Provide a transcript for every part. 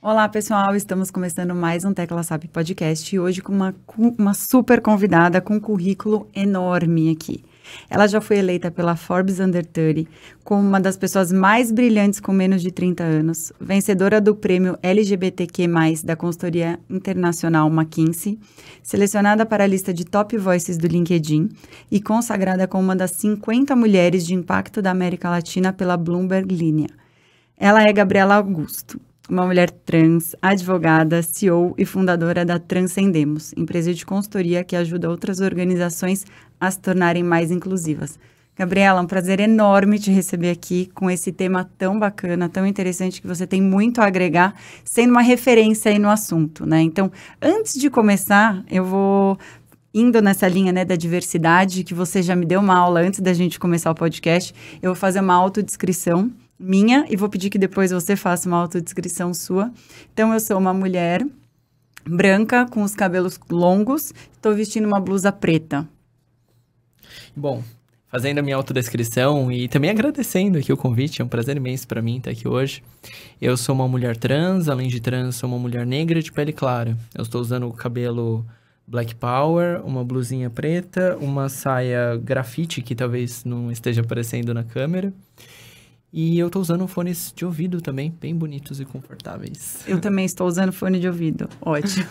Olá, pessoal! Estamos começando mais um Tecla SAP Podcast e hoje com uma super convidada com um currículo enorme aqui. Ela já foi eleita pela Forbes Under 30 como uma das pessoas mais brilhantes com menos de 30 anos, vencedora do prêmio LGBTQ+, da consultoria internacional McKinsey, selecionada para a lista de Top Voices do LinkedIn e consagrada como uma das 50 mulheres de impacto da América Latina pela Bloomberg Linea. Ela é Gabriela Augusto, uma mulher trans, advogada, CEO e fundadora da Transcendemos, empresa de consultoria que ajuda outras organizações a se tornarem mais inclusivas. Gabriela, é um prazer enorme te receber aqui com esse tema tão bacana, tão interessante, que você tem muito a agregar, sendo uma referência aí no assunto, né? Então, antes de começar, eu vou indo nessa linha, né, da diversidade, que você já me deu uma aula antes da gente começar o podcast. Eu vou fazer uma autodescrição minha e vou pedir que depois você faça uma autodescrição sua. Então, eu sou uma mulher branca, com os cabelos longos, estou vestindo uma blusa preta. Bom, fazendo a minha autodescrição e também agradecendo aqui o convite, é um prazer imenso para mim estar aqui hoje. Eu sou uma mulher trans, além de trans, sou uma mulher negra de pele clara. Eu estou usando o cabelo Black Power, uma blusinha preta, uma saia grafite, que talvez não esteja aparecendo na câmera. E eu tô usando fones de ouvido também, bem bonitos e confortáveis. Eu também estou usando fone de ouvido. Ótimo.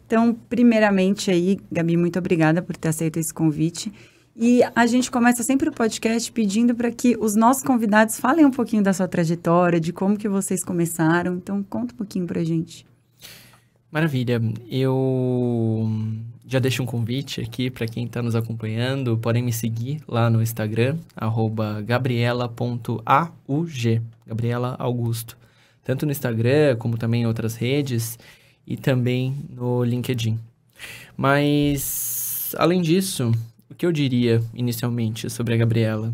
Então, primeiramente aí, Gabi, muito obrigada por ter aceito esse convite. E a gente começa sempre o podcast pedindo para que os nossos convidados falem um pouquinho da sua trajetória, de como que vocês começaram. Então, conta um pouquinho pra gente. Maravilha. Eu já deixo um convite aqui para quem está nos acompanhando. Podem me seguir lá no Instagram, @gabriela.aug, Gabriela Augusto. Tanto no Instagram, como também em outras redes, e também no LinkedIn. Mas, além disso, o que eu diria inicialmente sobre a Gabriela?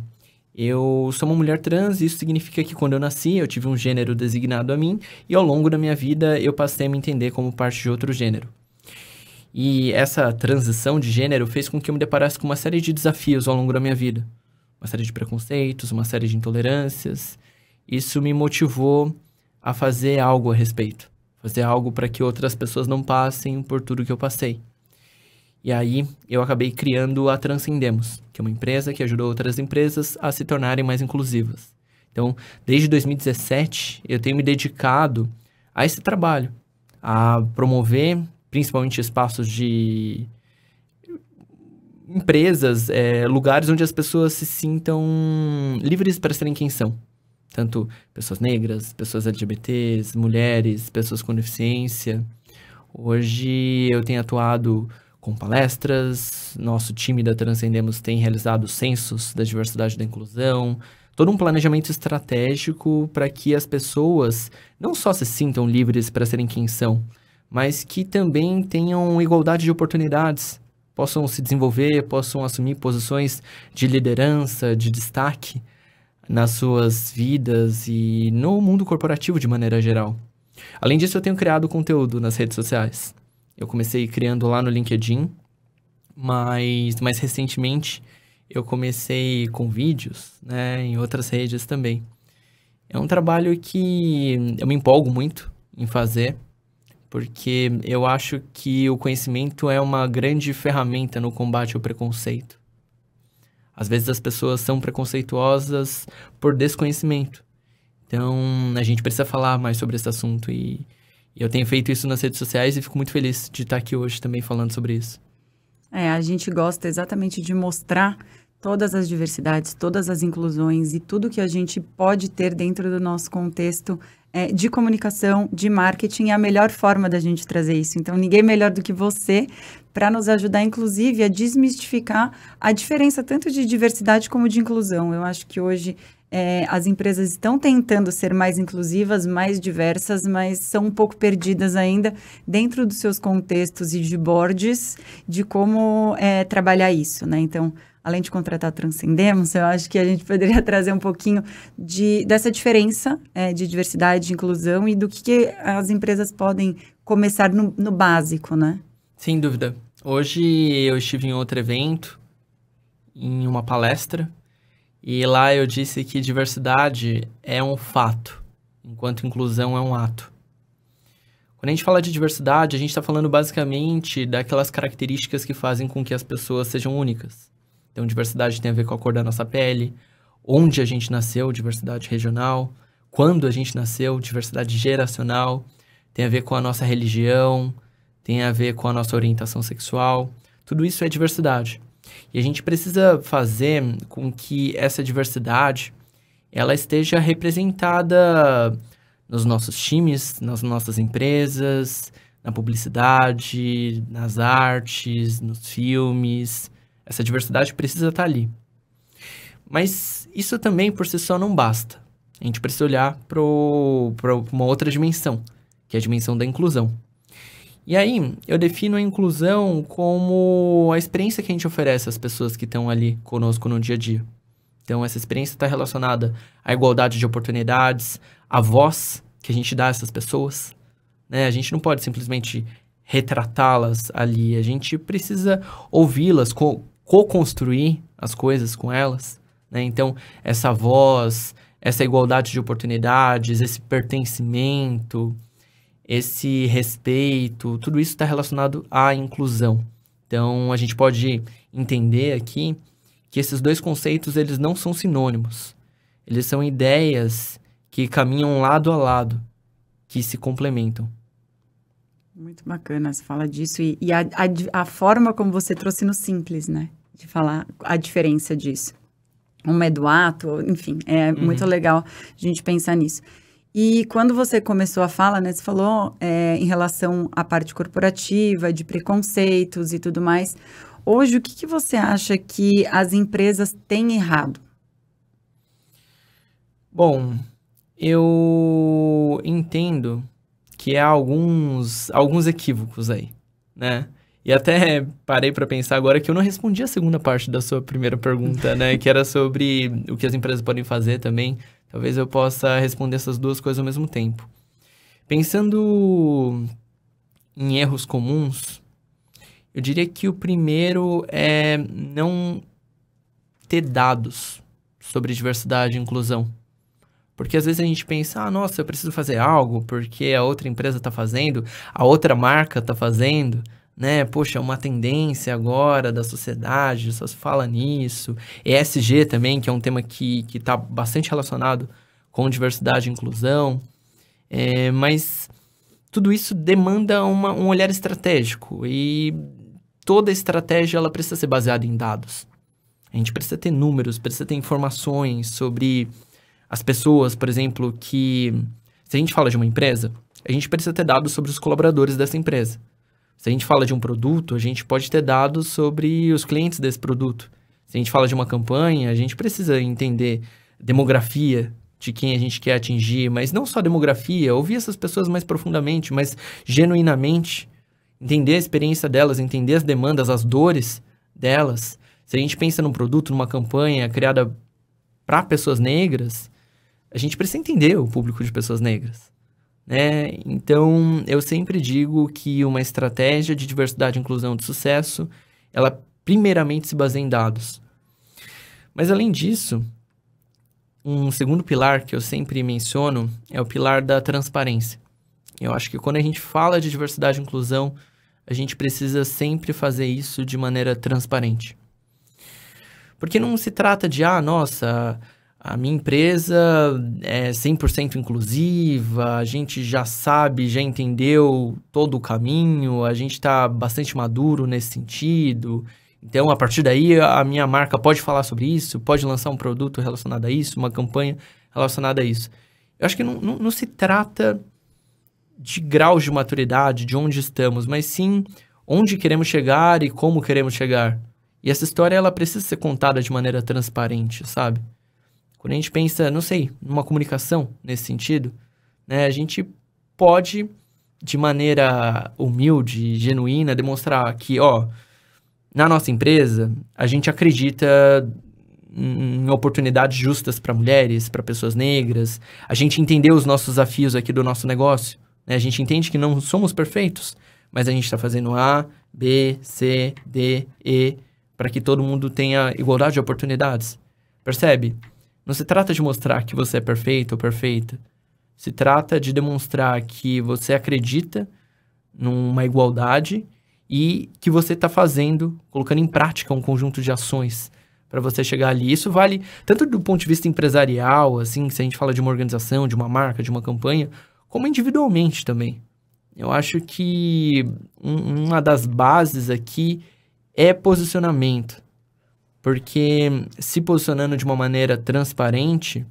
Eu sou uma mulher trans, e isso significa que quando eu nasci, eu tive um gênero designado a mim, e ao longo da minha vida eu passei a me entender como parte de outro gênero. E essa transição de gênero fez com que eu me deparasse com uma série de desafios ao longo da minha vida. Uma série de preconceitos, uma série de intolerâncias. Isso me motivou a fazer algo a respeito. Fazer algo para que outras pessoas não passem por tudo que eu passei. E aí, eu acabei criando a Transcendemos, que é uma empresa que ajuda outras empresas a se tornarem mais inclusivas. Então, desde 2017, eu tenho me dedicado a esse trabalho, a promover, principalmente espaços de empresas, lugares onde as pessoas se sintam livres para serem quem são. Tanto pessoas negras, pessoas LGBTs, mulheres, pessoas com deficiência. Hoje, eu tenho atuado com palestras, nosso time da Transcendemos tem realizado censos da diversidade e da inclusão, todo um planejamento estratégico para que as pessoas não só se sintam livres para serem quem são, mas que também tenham igualdade de oportunidades, possam se desenvolver, possam assumir posições de liderança, de destaque nas suas vidas e no mundo corporativo de maneira geral. Além disso, eu tenho criado conteúdo nas redes sociais. Eu comecei criando lá no LinkedIn, mas mais recentemente eu comecei com vídeos, né, em outras redes também. É um trabalho que eu me empolgo muito em fazer, porque eu acho que o conhecimento é uma grande ferramenta no combate ao preconceito. Às vezes as pessoas são preconceituosas por desconhecimento. Então, a gente precisa falar mais sobre esse assunto e eu tenho feito isso nas redes sociais e fico muito feliz de estar aqui hoje também falando sobre isso. A gente gosta exatamente de mostrar todas as diversidades, todas as inclusões e tudo que a gente pode ter dentro do nosso contexto de comunicação, de marketing, é a melhor forma da gente trazer isso. Então, ninguém melhor do que você para nos ajudar, inclusive, a desmistificar a diferença tanto de diversidade como de inclusão. Eu acho que hoje as empresas estão tentando ser mais inclusivas, mais diversas, mas são um pouco perdidas ainda dentro dos seus contextos e de boards de como trabalhar isso, né? Então, além de contratar Transcendemos, eu acho que a gente poderia trazer um pouquinho dessa diferença de diversidade, de inclusão e do que as empresas podem começar no básico, né? Sem dúvida. Hoje eu estive em outro evento, em uma palestra, e lá eu disse que diversidade é um fato, enquanto inclusão é um ato. Quando a gente fala de diversidade, a gente está falando basicamente daquelas características que fazem com que as pessoas sejam únicas. Então, diversidade tem a ver com a cor da nossa pele, onde a gente nasceu, diversidade regional, quando a gente nasceu, diversidade geracional, tem a ver com a nossa religião, tem a ver com a nossa orientação sexual. Tudo isso é diversidade. E a gente precisa fazer com que essa diversidade ela esteja representada nos nossos times, nas nossas empresas, na publicidade, nas artes, nos filmes. Essa diversidade precisa estar ali. Mas isso também, por si só, não basta. A gente precisa olhar para uma outra dimensão, que é a dimensão da inclusão. E aí, eu defino a inclusão como a experiência que a gente oferece às pessoas que estão ali conosco no dia a dia. Então, essa experiência está relacionada à igualdade de oportunidades, à voz que a gente dá a essas pessoas, né? A gente não pode simplesmente retratá-las ali, a gente precisa ouvi-las, co-construir as coisas com elas, né? Então, essa voz, essa igualdade de oportunidades, esse pertencimento, esse respeito, tudo isso está relacionado à inclusão. Então, a gente pode entender aqui que esses dois conceitos, eles não são sinônimos. Eles são ideias que caminham lado a lado, que se complementam. Muito bacana você fala disso. E a forma como você trouxe no simples, né? De falar a diferença disso. Um é do ato, enfim, é muito legal a gente pensar nisso. E quando você começou a fala, né? Você falou em relação à parte corporativa, de preconceitos e tudo mais. Hoje, o que você acha que as empresas têm errado? Bom, eu entendo que há alguns equívocos aí, né? E até parei para pensar agora que eu não respondi a segunda parte da sua primeira pergunta, né? Que era sobre o que as empresas podem fazer também. Talvez eu possa responder essas duas coisas ao mesmo tempo. Pensando em erros comuns, eu diria que o primeiro é não ter dados sobre diversidade e inclusão. Porque às vezes a gente pensa, nossa, eu preciso fazer algo porque a outra empresa está fazendo, a outra marca está fazendo, né? Poxa, é uma tendência agora da sociedade, só se fala nisso. ESG também, que é um tema que está bastante relacionado com diversidade e inclusão. Mas tudo isso demanda um olhar estratégico e toda estratégia ela precisa ser baseada em dados. A gente precisa ter números, precisa ter informações sobre as pessoas, por exemplo, que... Se a gente fala de uma empresa, a gente precisa ter dados sobre os colaboradores dessa empresa. Se a gente fala de um produto, a gente pode ter dados sobre os clientes desse produto. Se a gente fala de uma campanha, a gente precisa entender demografia de quem a gente quer atingir, mas não só demografia, ouvir essas pessoas mais profundamente, mas genuinamente, entender a experiência delas, entender as demandas, as dores delas. Se a gente pensa num produto, numa campanha criada para pessoas negras, a gente precisa entender o público de pessoas negras, né? Então, eu sempre digo que uma estratégia de diversidade e inclusão de sucesso, ela primeiramente se baseia em dados. Mas, além disso, um segundo pilar que eu sempre menciono é o pilar da transparência. Eu acho que quando a gente fala de diversidade e inclusão, a gente precisa sempre fazer isso de maneira transparente. Porque não se trata de, nossa, a minha empresa é 100% inclusiva, a gente já sabe, já entendeu todo o caminho, a gente está bastante maduro nesse sentido. Então, a partir daí, a minha marca pode falar sobre isso, pode lançar um produto relacionado a isso, uma campanha relacionada a isso. Eu acho que não se trata de graus de maturidade, de onde estamos, mas sim onde queremos chegar e como queremos chegar. E essa história, ela precisa ser contada de maneira transparente, sabe? Quando a gente pensa, não sei, numa comunicação nesse sentido, né? A gente pode, de maneira humilde, genuína, demonstrar que, na nossa empresa, a gente acredita em oportunidades justas para mulheres, para pessoas negras. A gente entendeu os nossos desafios aqui do nosso negócio, né? A gente entende que não somos perfeitos, mas a gente está fazendo A, B, C, D, E, para que todo mundo tenha igualdade de oportunidades. Percebe? Não se trata de mostrar que você é perfeito ou perfeita. Se trata de demonstrar que você acredita numa igualdade e que você está colocando em prática um conjunto de ações para você chegar ali. Isso vale tanto do ponto de vista empresarial, assim, se a gente fala de uma organização, de uma marca, de uma campanha, como individualmente também. Eu acho que uma das bases aqui é posicionamento. Porque se posicionando de uma maneira transparente,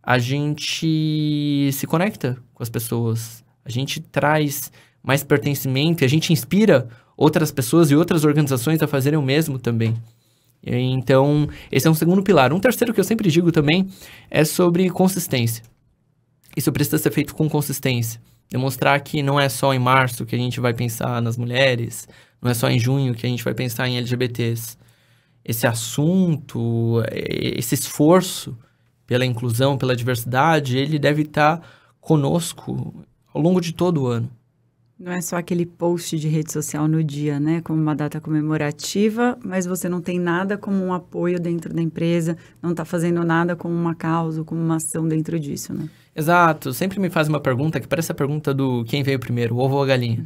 a gente se conecta com as pessoas. A gente traz mais pertencimento e a gente inspira outras pessoas e outras organizações a fazerem o mesmo também. Então, esse é um segundo pilar. Um terceiro que eu sempre digo também é sobre consistência. Isso precisa ser feito com consistência. Demonstrar que não é só em março que a gente vai pensar nas mulheres, não é só em junho que a gente vai pensar em LGBTs. Esse assunto, esse esforço pela inclusão, pela diversidade, ele deve estar conosco ao longo de todo o ano. Não é só aquele post de rede social no dia, né? Como uma data comemorativa, mas você não tem nada como um apoio dentro da empresa, não está fazendo nada como uma causa, como uma ação dentro disso, né? Exato. Sempre me faz uma pergunta que parece a pergunta do quem veio primeiro, o ovo ou a galinha.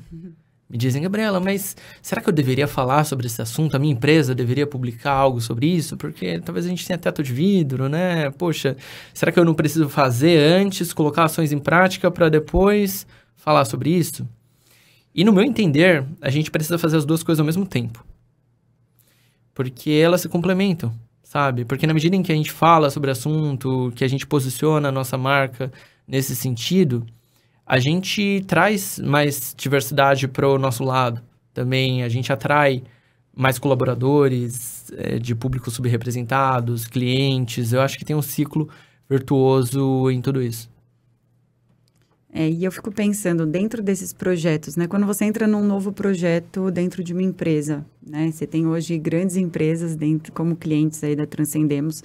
Me dizem, Gabriela, mas será que eu deveria falar sobre esse assunto? A minha empresa deveria publicar algo sobre isso? Porque talvez a gente tenha teto de vidro, né? Poxa, será que eu não preciso fazer antes, colocar ações em prática para depois falar sobre isso? E no meu entender, a gente precisa fazer as duas coisas ao mesmo tempo. Porque elas se complementam, sabe? Porque na medida em que a gente fala sobre o assunto, que a gente posiciona a nossa marca nesse sentido, a gente traz mais diversidade para o nosso lado. Também a gente atrai mais colaboradores, de públicos subrepresentados, clientes. Eu acho que tem um ciclo virtuoso em tudo isso. E eu fico pensando, dentro desses projetos, né? Quando você entra num novo projeto dentro de uma empresa, né? Você tem hoje grandes empresas dentro, como clientes aí da Transcendemos.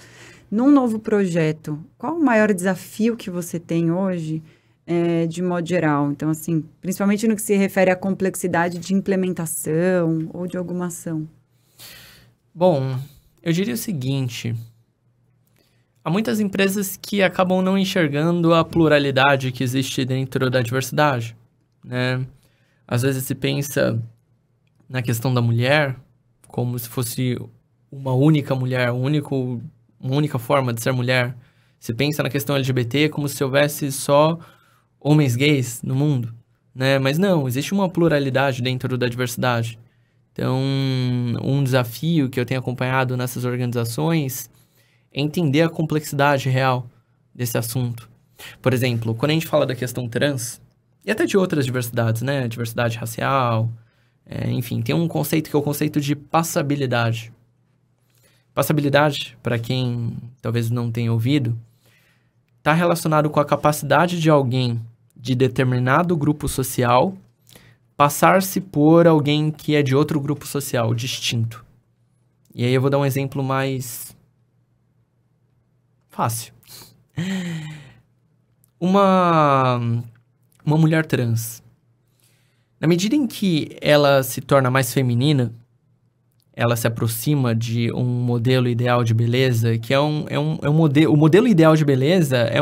Num novo projeto, qual o maior desafio que você tem hoje, de modo geral? Então, assim, principalmente no que se refere à complexidade de implementação ou de alguma ação. Bom, eu diria o seguinte: há muitas empresas que acabam não enxergando a pluralidade que existe dentro da diversidade, né? Às vezes se pensa na questão da mulher como se fosse uma única mulher, uma única forma de ser mulher. Se pensa na questão LGBT como se houvesse só homens gays no mundo, né? Mas não, existe uma pluralidade dentro da diversidade. Então, um desafio que eu tenho acompanhado nessas organizações é entender a complexidade real desse assunto. Por exemplo, quando a gente fala da questão trans, e até de outras diversidades, né? Diversidade racial, enfim, tem um conceito que é o conceito de passabilidade. Passabilidade, para quem talvez não tenha ouvido, está relacionado com a capacidade de alguém de determinado grupo social passar-se por alguém que é de outro grupo social, distinto. E aí eu vou dar um exemplo mais fácil. Uma mulher trans. Na medida em que ela se torna mais feminina, ela se aproxima de um modelo ideal de beleza, que o modelo ideal de beleza é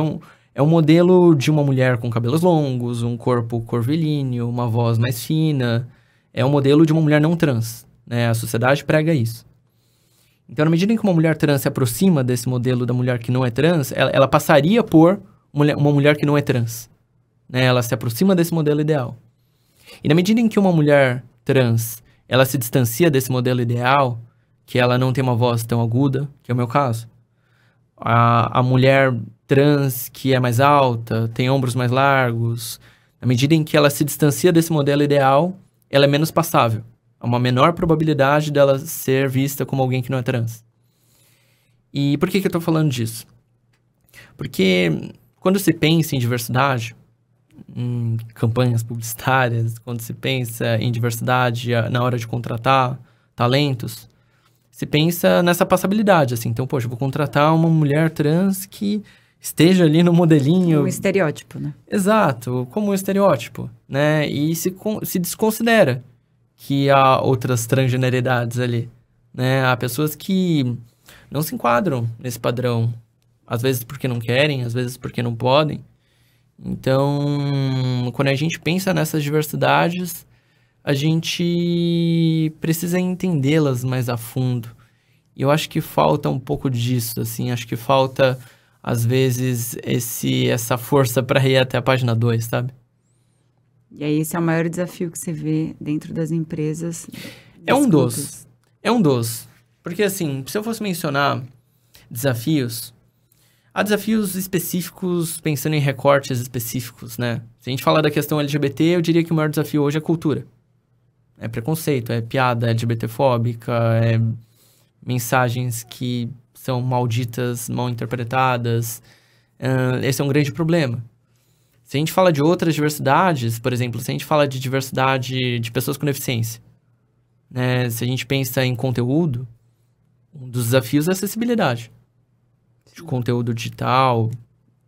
um modelo de uma mulher com cabelos longos, um corpo curvilíneo, uma voz mais fina. É um modelo de uma mulher não trans, né? A sociedade prega isso. Então, na medida em que uma mulher trans se aproxima desse modelo da mulher que não é trans, ela passaria por uma mulher que não é trans, né? Ela se aproxima desse modelo ideal. E na medida em que uma mulher trans ela se distancia desse modelo ideal, que ela não tem uma voz tão aguda, que é o meu caso. A mulher trans que é mais alta, tem ombros mais largos. Na medida em que ela se distancia desse modelo ideal, ela é menos passável. Há uma menor probabilidade dela ser vista como alguém que não é trans. E por que eu estou falando disso? Porque quando se pensa em diversidade, em campanhas publicitárias, quando se pensa em diversidade na hora de contratar talentos, se pensa nessa passabilidade, assim. Então, poxa, eu vou contratar uma mulher trans que esteja ali no modelinho... Um estereótipo, né? Exato, como um estereótipo, né? E se desconsidera que há outras transgeneridades ali, né? Há pessoas que não se enquadram nesse padrão, às vezes porque não querem, às vezes porque não podem. Então, quando a gente pensa nessas diversidades, a gente precisa entendê-las mais a fundo. E eu acho que falta um pouco disso, assim, acho que falta, às vezes, essa força para ir até a página 2, sabe? E aí esse é o maior desafio que você vê dentro das empresas. É um dos. É um dos. Porque, assim, se eu fosse mencionar desafios, há desafios específicos pensando em recortes específicos, né? Se a gente falar da questão LGBT, eu diria que o maior desafio hoje é cultura. É preconceito, é piada LGBTfóbica, é mensagens que são malditas, mal interpretadas. Esse é um grande problema. Se a gente fala de outras diversidades, por exemplo, se a gente fala de diversidade de pessoas com deficiência, né? Se a gente pensa em conteúdo, um dos desafios é a acessibilidade. De conteúdo digital,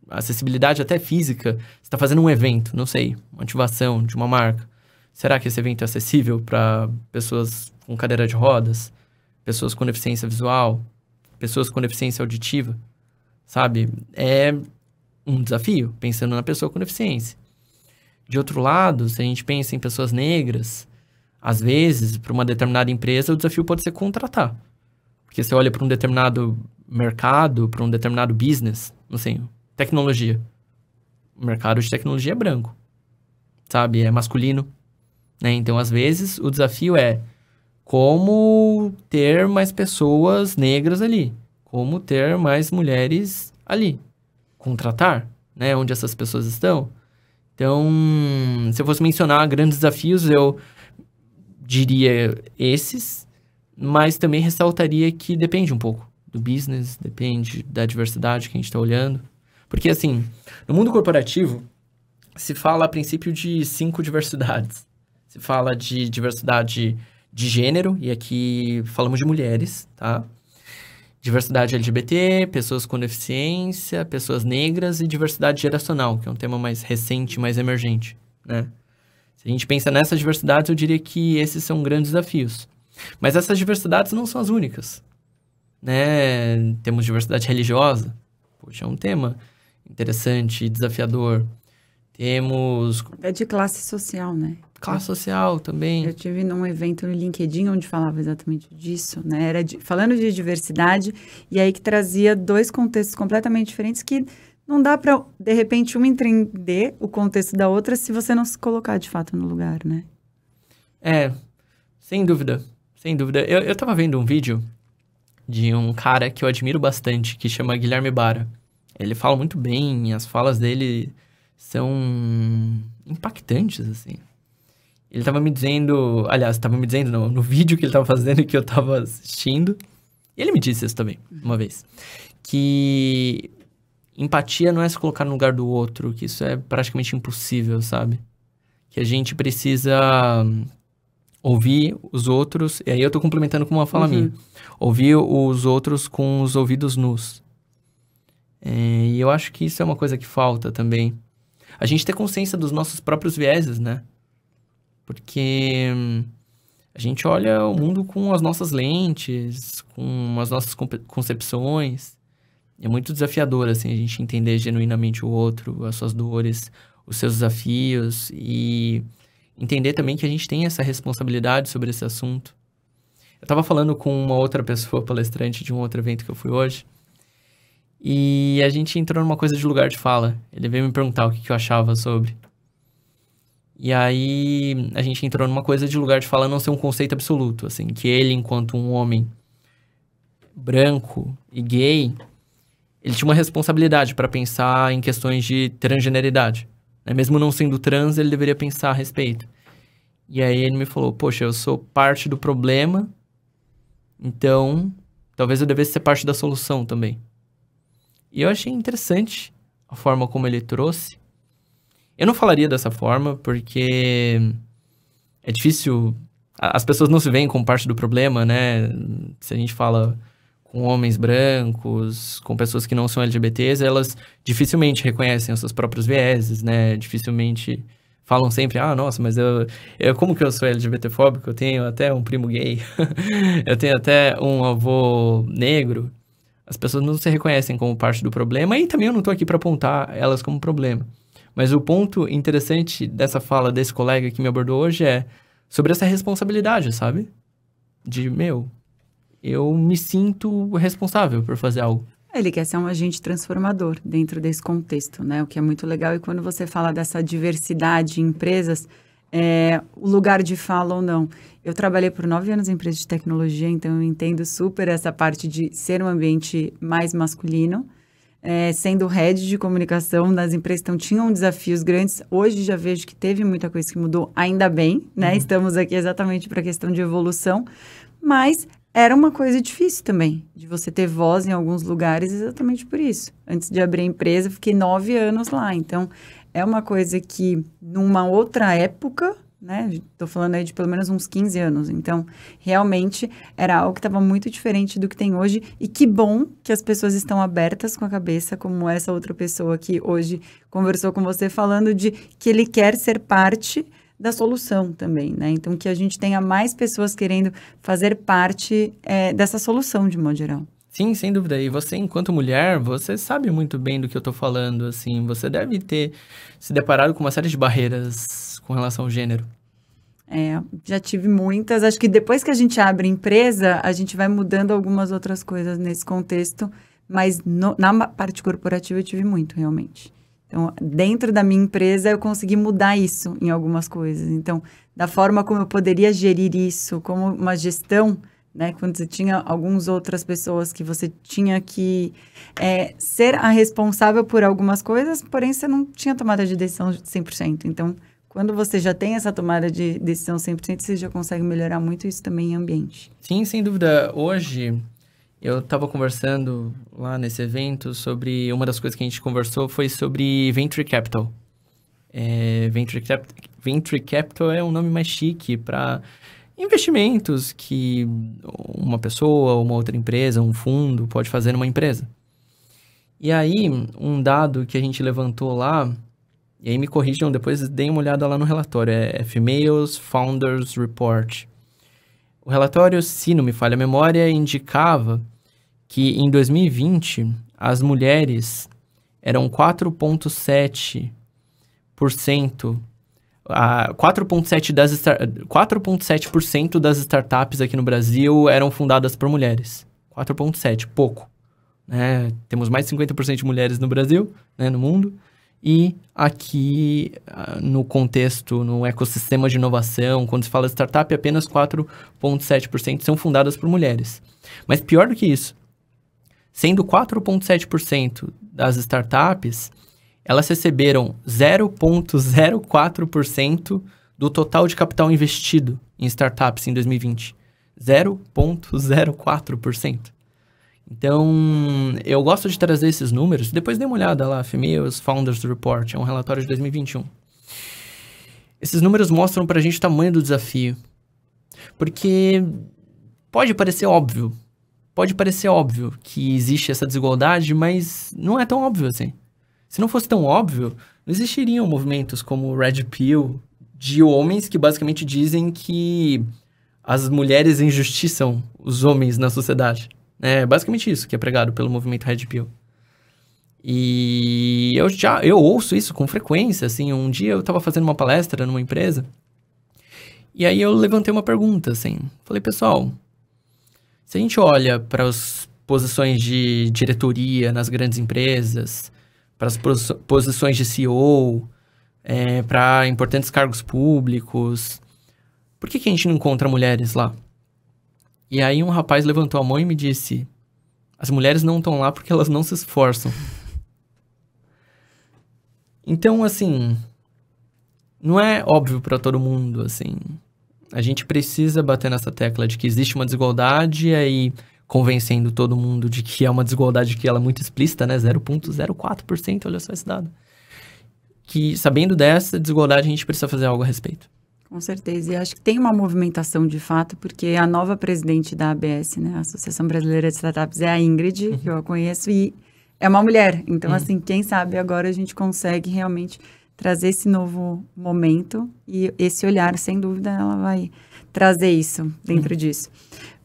acessibilidade até física. Você está fazendo um evento, não sei, uma ativação de uma marca. Será que esse evento é acessível para pessoas com cadeira de rodas, pessoas com deficiência visual, pessoas com deficiência auditiva? Sabe? É um desafio, pensando na pessoa com deficiência. De outro lado, se a gente pensa em pessoas negras, às vezes, para uma determinada empresa, o desafio pode ser contratar. Porque você olha para um determinado mercado, para um determinado business, não sei, tecnologia. O mercado de tecnologia é branco, sabe? É masculino. Né? Então, às vezes, o desafio é como ter mais pessoas negras ali, como ter mais mulheres ali, contratar, né? Onde essas pessoas estão. Então, se eu fosse mencionar grandes desafios, eu diria esses, mas também ressaltaria que depende um pouco do business, depende da diversidade que a gente está olhando. Porque, assim, no mundo corporativo, se fala a princípio de 5 diversidades. Se fala de diversidade de gênero, e aqui falamos de mulheres, tá? Diversidade LGBT, pessoas com deficiência, pessoas negras e diversidade geracional, que é um tema mais recente, mais emergente, né? Se a gente pensa nessas diversidades, eu diria que esses são grandes desafios. Mas essas diversidades não são as únicas, né? Temos diversidade religiosa, poxa, é um tema interessante, desafiador. Temos... É de classe social, né? Classe social também. Eu tive num evento no LinkedIn onde falava exatamente disso, né? Era falando de diversidade, e aí que trazia 2 contextos completamente diferentes que não dá para, de repente, uma entender o contexto da outra se você não se colocar, de fato, no lugar, né? É, sem dúvida, sem dúvida. Eu tava vendo um vídeo de um cara que eu admiro bastante, que chama Guilherme Bara. Ele fala muito bem, as falas dele são impactantes, assim. Ele tava me dizendo, aliás, tava me dizendo no vídeo que ele tava fazendo, que eu tava assistindo. Ele me disse isso também, uma vez. Que empatia não é se colocar no lugar do outro, que isso é praticamente impossível, sabe? Que a gente precisa ouvir os outros, e aí eu tô complementando com uma fala minha. Ouvir os outros com os ouvidos nus. E eu acho que isso é uma coisa que falta também. A gente ter consciência dos nossos próprios vieses, né? Porque a gente olha o mundo com as nossas lentes, com as nossas concepções. É muito desafiador, assim, a gente entender genuinamente o outro, as suas dores, os seus desafios e entender também que a gente tem essa responsabilidade sobre esse assunto. Eu tava falando com uma outra pessoa, palestrante de um outro evento que eu fui hoje, e a gente entrou numa coisa de lugar de fala. Ele veio me perguntar o que eu achava sobre. E aí, a gente entrou numa coisa de lugar de fala não ser um conceito absoluto, assim, que ele, enquanto um homem branco e gay, ele tinha uma responsabilidade para pensar em questões de transgeneridade. Né? Mesmo não sendo trans, ele deveria pensar a respeito. E aí ele me falou, poxa, eu sou parte do problema, então talvez eu devesse ser parte da solução também. E eu achei interessante a forma como ele trouxe. Eu não falaria dessa forma, porque é difícil... As pessoas não se veem como parte do problema, né? Se a gente fala com homens brancos, com pessoas que não são LGBTs, elas dificilmente reconhecem os seus próprios vieses, né? Dificilmente falam sempre, nossa, mas como que eu sou LGBTfóbico? Eu tenho até um primo gay, eu tenho até um avô negro. As pessoas não se reconhecem como parte do problema, e também eu não tô aqui para apontar elas como problema. Mas o ponto interessante dessa fala desse colega que me abordou hoje é sobre essa responsabilidade, sabe? Eu me sinto responsável por fazer algo. Ele quer ser um agente transformador dentro desse contexto, né? O que é muito legal. E quando você fala dessa diversidade em empresas, o lugar de fala ou não. Eu trabalhei por 9 anos em empresa de tecnologia, então eu entendo super essa parte de ser um ambiente mais masculino. Sendo head de comunicação das empresas, então tinham desafios grandes. Hoje já vejo que teve muita coisa que mudou, ainda bem, né? Estamos aqui exatamente para a questão de evolução, mas era uma coisa difícil também, de você ter voz em alguns lugares exatamente por isso. Antes de abrir a empresa, fiquei 9 anos lá, então é uma coisa que numa outra época, né? Estou falando aí de pelo menos uns 15 anos. Então, realmente, era algo que estava muito diferente do que tem hoje. E que bom que as pessoas estão abertas com a cabeça, como essa outra pessoa que hoje conversou com você, falando de que ele quer ser parte da solução também, né? Então, que a gente tenha mais pessoas querendo fazer parte dessa solução, de modo geral. Sim, sem dúvida. E você, enquanto mulher, você sabe muito bem do que eu tô falando, assim. Você deve ter se deparado com uma série de barreiras com relação ao gênero. Já tive muitas. Acho que depois que a gente abre empresa, a gente vai mudando algumas outras coisas nesse contexto. Mas na parte corporativa eu tive muito, realmente. Então, dentro da minha empresa, eu consegui mudar isso em algumas coisas. Então, da forma como eu poderia gerir isso, como uma gestão, né? Quando você tinha algumas outras pessoas que você tinha que ser a responsável por algumas coisas, porém você não tinha tomada de decisão 100%. Então, quando você já tem essa tomada de decisão 100%, você já consegue melhorar muito isso também em ambiente. Sim, sem dúvida. Hoje, eu estava conversando lá nesse evento sobre... Uma das coisas que a gente conversou foi sobre Venture Capital. Venture Capital é um nome mais chique para investimentos que uma pessoa, uma outra empresa, um fundo pode fazer numa empresa. E aí, um dado que a gente levantou lá... E aí me corrijam, depois deem uma olhada lá no relatório. É Females Founders Report. O relatório, se não me falha a memória, indicava que em 2020 as mulheres eram 4,7%. 4,7% das startups aqui no Brasil eram fundadas por mulheres. 4,7%, pouco. Né? Temos mais de 50% de mulheres no Brasil, né, no mundo. E aqui, no contexto, no ecossistema de inovação, quando se fala de startup, apenas 4,7% são fundadas por mulheres. Mas pior do que isso, sendo 4,7% das startups, elas receberam 0,04% do total de capital investido em startups em 2020. 0,04%. Então, eu gosto de trazer esses números. Depois dê uma olhada lá, Females Founders Report, é um relatório de 2021. Esses números mostram pra gente o tamanho do desafio. Porque pode parecer óbvio que existe essa desigualdade, mas não é tão óbvio assim. Se não fosse tão óbvio, não existiriam movimentos como o Red Pill, de homens que basicamente dizem que as mulheres injustiçam os homens na sociedade. É basicamente isso que é pregado pelo movimento Red Pill. E eu ouço isso com frequência, assim. Um dia eu estava fazendo uma palestra numa empresa e aí eu levantei uma pergunta, assim. Falei, pessoal, se a gente olha para as posições de diretoria nas grandes empresas, para as posições de CEO, para importantes cargos públicos, por que a gente não encontra mulheres lá? E aí um rapaz levantou a mão e me disse, as mulheres não estão lá porque elas não se esforçam. Então, assim, não é óbvio para todo mundo, assim. A gente precisa bater nessa tecla de que existe uma desigualdade e aí convencendo todo mundo de que é uma desigualdade que ela é muito explícita, né? 0,04%, olha só esse dado. Que sabendo dessa desigualdade a gente precisa fazer algo a respeito. Com certeza, e acho que tem uma movimentação de fato, porque a nova presidente da ABS, né, a Associação Brasileira de Startups, é a Ingrid, que eu a conheço, e é uma mulher. Então, assim, quem sabe agora a gente consegue realmente trazer esse novo momento e esse olhar, sem dúvida, ela vai trazer isso dentro disso.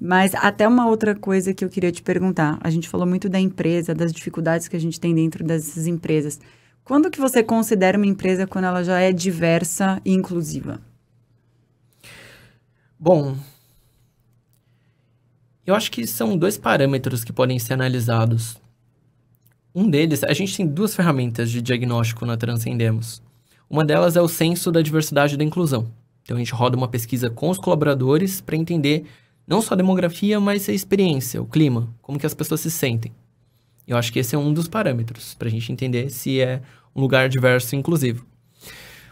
Mas até uma outra coisa que eu queria te perguntar, a gente falou muito da empresa, das dificuldades que a gente tem dentro dessas empresas. Quando que você considera uma empresa quando ela já é diversa e inclusiva? Bom, eu acho que são 2 parâmetros que podem ser analisados. Um deles, a gente tem 2 ferramentas de diagnóstico na Transcendemos. Uma delas é o Censo da Diversidade e da Inclusão. Então, a gente roda uma pesquisa com os colaboradores para entender não só a demografia, mas a experiência, o clima, como que as pessoas se sentem. Eu acho que esse é um dos parâmetros para a gente entender se é um lugar diverso e inclusivo.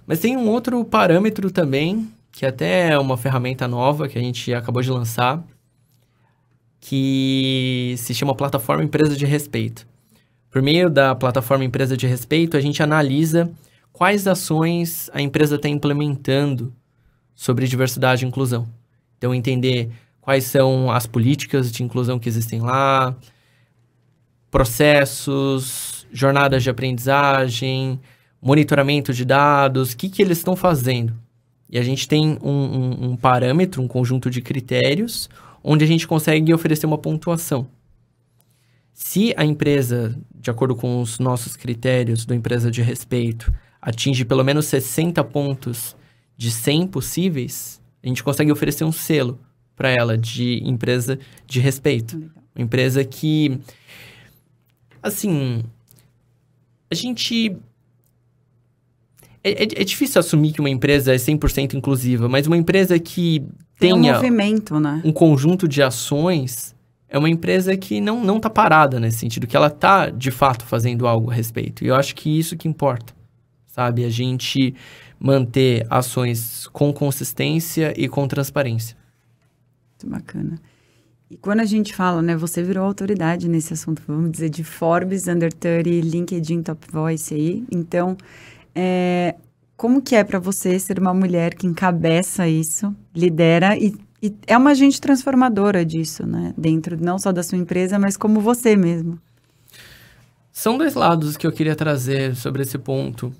Mas tem um outro parâmetro também, que até é uma ferramenta nova que a gente acabou de lançar, que se chama Plataforma Empresa de Respeito. Por meio da Plataforma Empresa de Respeito, a gente analisa quais ações a empresa está implementando sobre diversidade e inclusão. Então, entender quais são as políticas de inclusão que existem lá, processos, jornadas de aprendizagem, monitoramento de dados, o que eles estão fazendo. E a gente tem um parâmetro, um conjunto de critérios, onde a gente consegue oferecer uma pontuação. Se a empresa, de acordo com os nossos critérios do Empresa de Respeito, atinge pelo menos 60 pontos de 100 possíveis, a gente consegue oferecer um selo para ela de empresa de respeito. Uma empresa que, assim, a gente... É difícil assumir que uma empresa é 100% inclusiva, mas uma empresa que tenha um movimento, né? Um conjunto de ações é uma empresa que não está parada nesse sentido, que ela está, de fato, fazendo algo a respeito. E eu acho que isso que importa, sabe? A gente manter ações com consistência e com transparência. Muito bacana. E quando a gente fala, né, você virou autoridade nesse assunto, vamos dizer, de Forbes, Under 30, LinkedIn Top Voice aí. Então, como que é para você ser uma mulher que encabeça isso, lidera e é uma agente transformadora disso, né? Dentro não só da sua empresa, mas como você mesmo. São 2 lados que eu queria trazer sobre esse ponto.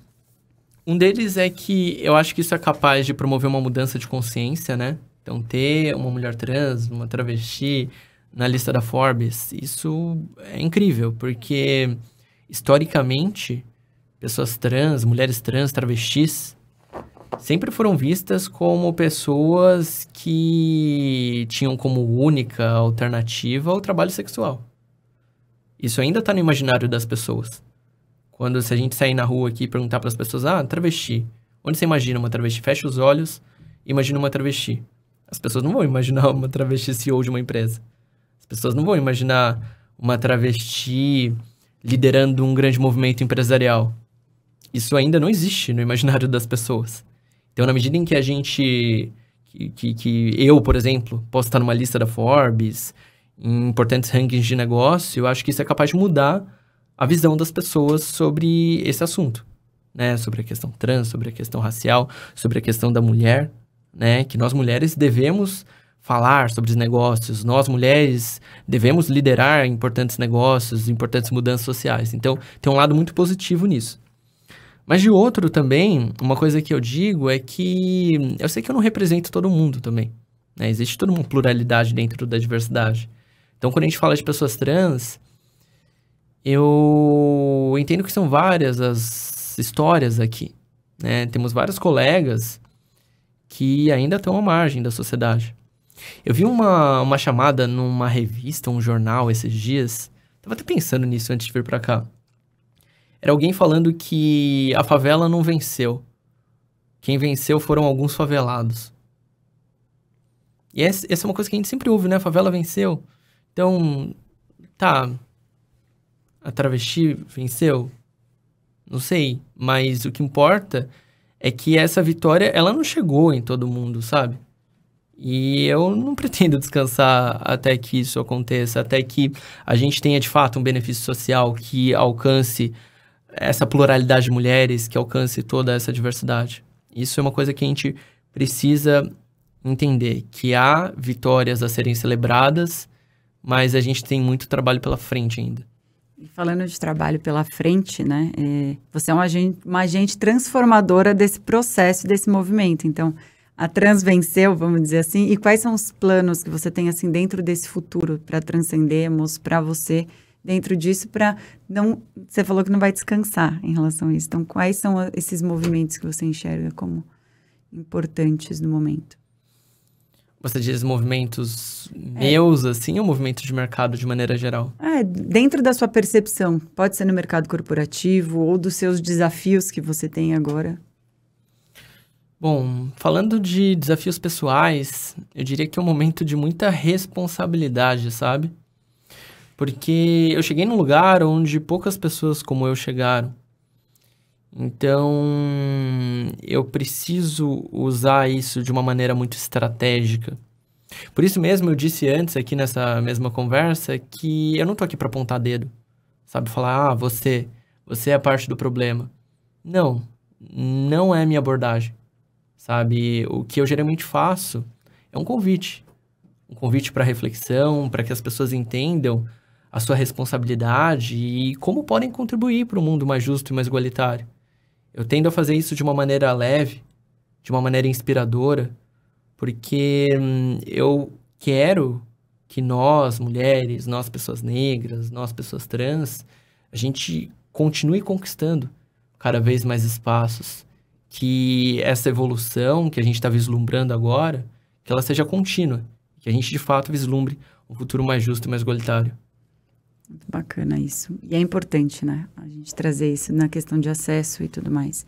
Um deles é que eu acho que isso é capaz de promover uma mudança de consciência, né? Então, ter uma mulher trans, uma travesti na lista da Forbes, isso é incrível, porque, historicamente, pessoas trans, mulheres trans, travestis, sempre foram vistas como pessoas que tinham como única alternativa o trabalho sexual. Isso ainda está no imaginário das pessoas. Se a gente sair na rua aqui e perguntar para as pessoas, travesti, onde você imagina uma travesti? Fecha os olhos e imagina uma travesti. As pessoas não vão imaginar uma travesti CEO de uma empresa. As pessoas não vão imaginar uma travesti liderando um grande movimento empresarial. Isso ainda não existe no imaginário das pessoas. Então, na medida em que a gente, que eu, por exemplo, posso estar numa lista da Forbes, em importantes rankings de negócio, eu acho que isso é capaz de mudar a visão das pessoas sobre esse assunto, né? Sobre a questão trans, sobre a questão racial, sobre a questão da mulher, né? Que nós mulheres devemos falar sobre os negócios, nós mulheres devemos liderar importantes negócios, importantes mudanças sociais. Então, tem um lado muito positivo nisso. Mas de outro também, uma coisa que eu digo é que eu sei que eu não represento todo mundo também, né? Existe toda uma pluralidade dentro da diversidade. Então, quando a gente fala de pessoas trans, eu entendo que são várias as histórias aqui, né? Temos vários colegas que ainda estão à margem da sociedade. Eu vi uma chamada numa revista, um jornal esses dias, estava até pensando nisso antes de vir para cá. Era alguém falando que a favela não venceu. Quem venceu foram alguns favelados. E essa é uma coisa que a gente sempre ouve, né? A favela venceu. Então, tá. A travesti venceu? Não sei. Mas o que importa é que essa vitória, ela não chegou em todo mundo, sabe? E eu não pretendo descansar até que isso aconteça, até que a gente tenha, de fato, um benefício social que alcance essa pluralidade de mulheres, que alcance toda essa diversidade. Isso é uma coisa que a gente precisa entender, que há vitórias a serem celebradas, mas a gente tem muito trabalho pela frente ainda. E falando de trabalho pela frente, né, você é uma agente transformadora desse processo, desse movimento. Então, a trans venceu, vamos dizer assim, e quais são os planos que você tem, assim, dentro desse futuro para Transcendemos, para você dentro disso para não... Você falou que não vai descansar em relação a isso. Então, quais são esses movimentos que você enxerga como importantes no momento? Você diz movimentos meus, assim, ou movimentos de mercado de maneira geral? Dentro da sua percepção. Pode ser no mercado corporativo ou dos seus desafios que você tem agora. Bom, falando de desafios pessoais, eu diria que é um momento de muita responsabilidade, sabe? Porque eu cheguei num lugar onde poucas pessoas como eu chegaram. Então, eu preciso usar isso de uma maneira muito estratégica. Por isso mesmo, eu disse antes, aqui nessa mesma conversa, que eu não tô aqui para apontar dedo. Sabe, falar, você é a parte do problema. Não é minha abordagem. Sabe, o que eu geralmente faço é um convite. Um convite para reflexão, para que as pessoas entendam a sua responsabilidade e como podem contribuir para um mundo mais justo e mais igualitário. Eu tendo a fazer isso de uma maneira leve, de uma maneira inspiradora, porque eu quero que nós, mulheres, nós, pessoas negras, nós, pessoas trans, a gente continue conquistando cada vez mais espaços, que essa evolução que a gente está vislumbrando agora, que ela seja contínua, que a gente, de fato, vislumbre um futuro mais justo e mais igualitário. Muito bacana isso. E é importante, né? A gente trazer isso na questão de acesso e tudo mais.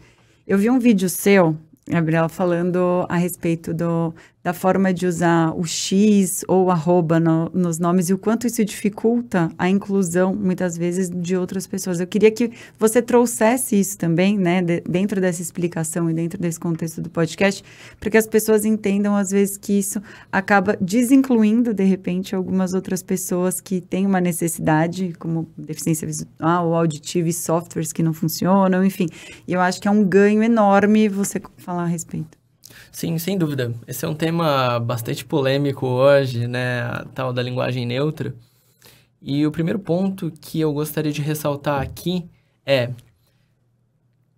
Eu vi um vídeo seu, Gabriela, falando a respeito da forma de usar o X ou arroba nos nomes e o quanto isso dificulta a inclusão, muitas vezes, de outras pessoas. Eu queria que você trouxesse isso também, né, dentro dessa explicação e dentro desse contexto do podcast, para que as pessoas entendam, às vezes, que isso acaba desincluindo, de repente, algumas outras pessoas que têm uma necessidade, como deficiência visual ou auditiva e softwares que não funcionam, enfim. E eu acho que é um ganho enorme você falar a respeito. Sim, sem dúvida. Esse é um tema bastante polêmico hoje, né? A tal da linguagem neutra. E o primeiro ponto que eu gostaria de ressaltar aqui é: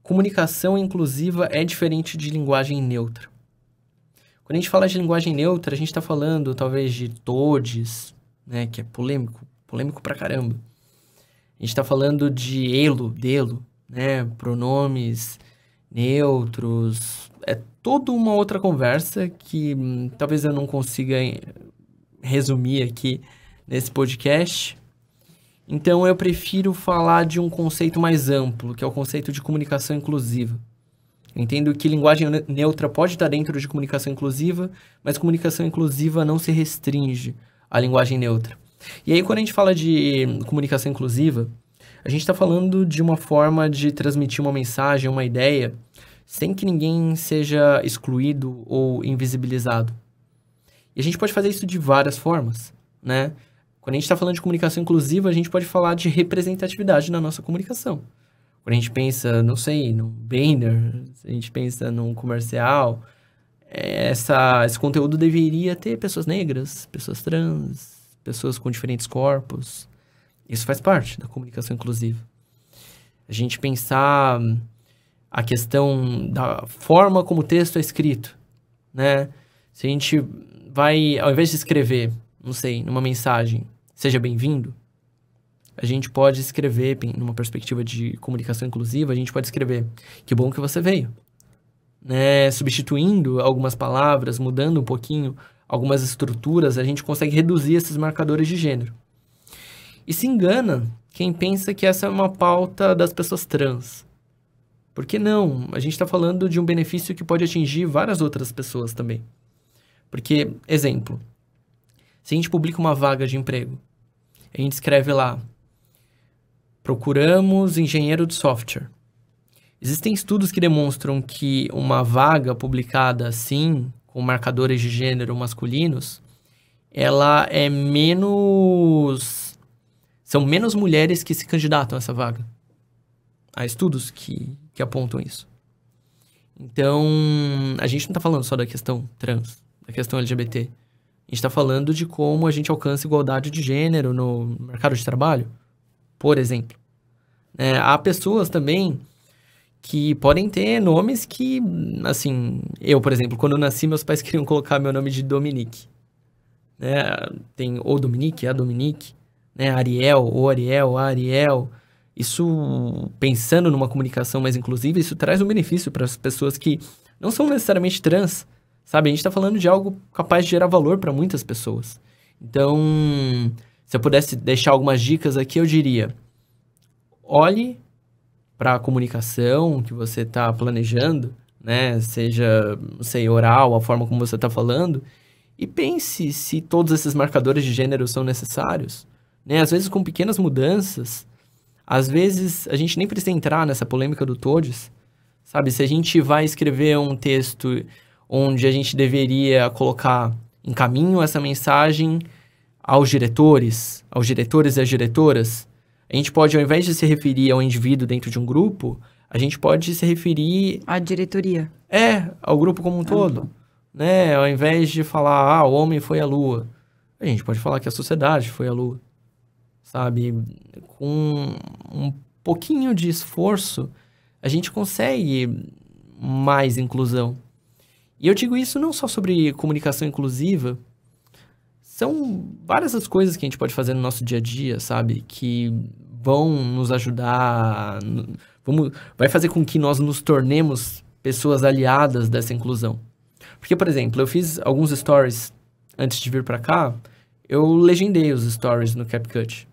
comunicação inclusiva é diferente de linguagem neutra. Quando a gente fala de linguagem neutra, a gente está falando, talvez, de todes, né? Que é polêmico pra caramba. A gente está falando de delo, né? Pronomes neutros. É toda uma outra conversa que talvez eu não consiga resumir aqui nesse podcast. Então, eu prefiro falar de um conceito mais amplo, que é o conceito de comunicação inclusiva. Eu entendo que linguagem neutra pode estar dentro de comunicação inclusiva, mas comunicação inclusiva não se restringe à linguagem neutra. E aí, quando a gente fala de comunicação inclusiva, a gente está falando de uma forma de transmitir uma mensagem, uma ideia, sem que ninguém seja excluído ou invisibilizado. E a gente pode fazer isso de várias formas, né? Quando a gente está falando de comunicação inclusiva, a gente pode falar de representatividade na nossa comunicação. Quando a gente pensa, não sei, num banner, a gente pensa num comercial, esse conteúdo deveria ter pessoas negras, pessoas trans, pessoas com diferentes corpos. Isso faz parte da comunicação inclusiva. A gente pensar a questão da forma como o texto é escrito, né? Se a gente vai, ao invés de escrever, não sei, numa mensagem, seja bem-vindo, a gente pode escrever, numa perspectiva de comunicação inclusiva, a gente pode escrever, que bom que você veio, né? Substituindo algumas palavras, mudando um pouquinho algumas estruturas, a gente consegue reduzir esses marcadores de gênero. E se engana quem pensa que essa é uma pauta das pessoas trans. Por que não? A gente está falando de um benefício que pode atingir várias outras pessoas também. Porque, exemplo, se a gente publica uma vaga de emprego, a gente escreve lá, procuramos engenheiro de software. Existem estudos que demonstram que uma vaga publicada assim, com marcadores de gênero masculinos, ela é menos... São menos mulheres que se candidatam a essa vaga. Há estudos que apontam isso. Então, a gente não está falando só da questão trans, da questão LGBT. A gente está falando de como a gente alcança igualdade de gênero no mercado de trabalho, por exemplo. Há pessoas também que podem ter nomes que, assim... Eu, por exemplo, quando eu nasci, meus pais queriam colocar meu nome de Dominique. Tem o Dominique, a Dominique. né? Ariel, ou Ariel, Ariel. Isso, pensando numa comunicação mais inclusiva, isso traz um benefício para as pessoas que não são necessariamente trans, sabe? A gente está falando de algo capaz de gerar valor para muitas pessoas. Então, se eu pudesse deixar algumas dicas aqui, eu diria: olhe para a comunicação que você está planejando, né? Seja, não sei, oral, a forma como você está falando, e pense se todos esses marcadores de gênero são necessários, né? Às vezes, com pequenas mudanças, às vezes a gente nem precisa entrar nessa polêmica do todes, sabe? Se a gente vai escrever um texto onde a gente deveria colocar em caminho essa mensagem aos diretores e às diretoras, a gente pode, ao invés de se referir ao indivíduo dentro de um grupo, a gente pode se referir... à diretoria. Ao grupo como um todo, né? Ao invés de falar, o homem foi à lua, a gente pode falar que a sociedade foi à lua, sabe? Com um pouquinho de esforço, a gente consegue mais inclusão. E eu digo isso não só sobre comunicação inclusiva, são várias as coisas que a gente pode fazer no nosso dia a dia, sabe? Que vão nos ajudar, vai fazer com que nós nos tornemos pessoas aliadas dessa inclusão. Porque, por exemplo, eu fiz alguns stories antes de vir pra cá, eu legendei os stories no CapCut.